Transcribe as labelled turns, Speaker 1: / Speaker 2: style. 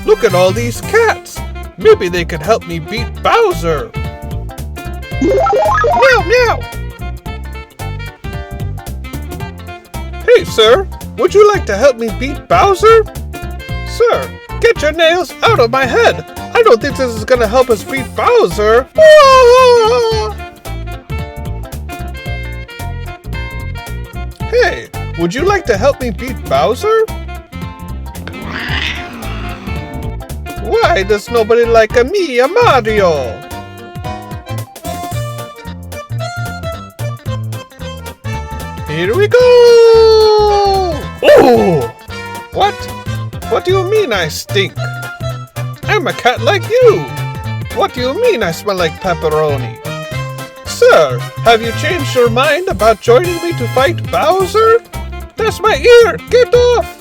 Speaker 1: Look at all these cats. Maybe they could help me beat Bowser. Meow, meow. Hey, sir. Would you like to help me beat Bowser? Sir, get your nails out of my head. I don't think this is going to help us beat Bowser. Hey, would you like to help me beat Bowser? Why does nobody like me, a Mario? Here we go! Oh! What? What do you mean I stink? I'm a cat like you. What do you mean I smell like pepperoni? Sir, have you changed your mind about joining me to fight Bowser? That's my ear! Get off!